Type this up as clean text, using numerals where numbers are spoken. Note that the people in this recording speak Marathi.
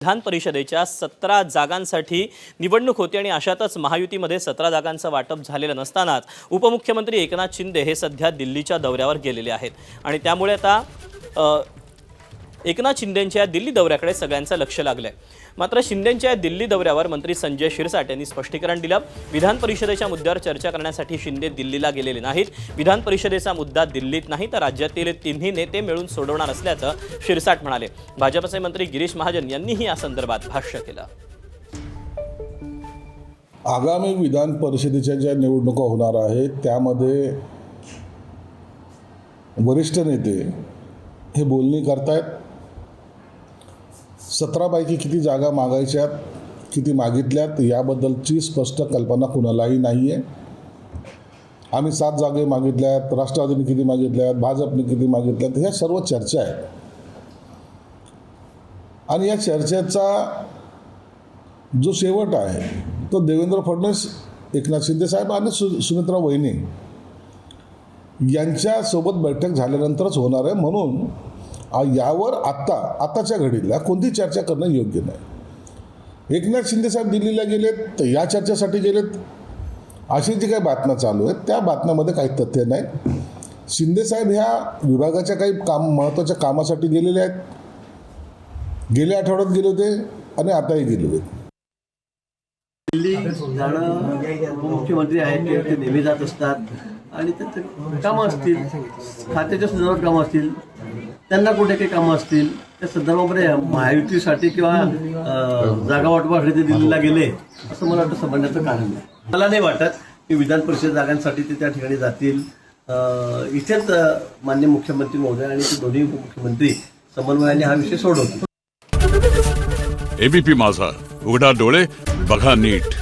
विधान परिषदेच्या 17 जागांसाठी निवडणूक होती आणि अशातच महायुतीमध्ये 17 जागांचं वाटप झालेलं नसतानाच उपमुख्यमंत्री एकनाथ शिंदे हे सध्या दिल्लीच्या दौऱ्यावर गेलेले आहेत आणि त्यामुळे आता एकनाथ शिंदेंच्या दिल्ली दौऱ्याकडे सगळ्यांचं लक्ष लागलंय। मात्र शिंदेंच्या दिल्ली दौऱ्यावर मंत्री संजय शिरसाट यांनी स्पष्टीकरण दिलं। विधान परिषदेच्या मुद्द्यावर चर्चा करण्यासाठी शिंदे दिल्लीला गेलेले नाहीत। विधान परिषदेचा मुद्दा दिल्लीत नाही तर राज्यातील तिन्ही नेते मिळून सोडवणार असल्याचं शिरसाट म्हणाले। भाजपचे मंत्री गिरीश महाजन यांनीही या संदर्भात भाष्य केलं। आगामी विधान परिषदेच्या ज्या निवडणुका होणार आहेत त्यामध्ये वरिष्ठ नेते हे बोलणी करतायत। 17 पैकी किती जागा मागायच्यात, किती मागितल्यात याबद्दलची स्पष्ट कल्पना कुणालाही नाही आहे। आम्ही 7 जागे मागितल्यात, राष्ट्रवादीने किती मागितल्यात, भाजपने किती मागितल्यात, ह्या सर्व चर्चा आहेत आणि या चर्चेचा जो शेवट आहे तो देवेंद्र फडणवीस, एकनाथ शिंदे साहेब आणि सुनेत्रा वहिनी यांच्यासोबत बैठक झाल्यानंतरच होणार आहे। म्हणून यावर आताच्या घडीला कोणती चर्चा करणं योग्य नाही। एकनाथ शिंदे साहेब दिल्लीला गेलेत तर या चर्चेसाठी गेलेत अशी जी काही बातम्या चालू आहेत त्या बातम्यामध्ये काही तथ्य नाही। शिंदे साहेब ह्या विभागाच्या काही महत्त्वाच्या कामासाठी गेलेले आहेत। गेल्या आठवड्यात गेले होते आणि आताही गेले होते। दिल्ली जाणं मुख्यमंत्री आहेत ते नेहमी जात असतात आणि त्यांचे कामं असतील, खात्याच्या संदर्भात कामं असतील, त्यांना कुठे काही कामं असतील त्या संदर्भामध्ये महायुतीसाठी किंवा जागा वाटपासाठी ते दिल्लीला गेले असं मला वाटतं समजण्याचं कारण नाही। मला नाही वाटत की विधान परिषद जागांसाठी ते त्या ठिकाणी जातील। इथेच माननीय मुख्यमंत्री महोदय आणि ते दोन्ही उपमुख्यमंत्री समन्वयाने हा विषय सोडवतील। एबीपी माझा, उघडा डोळे बघा नीट।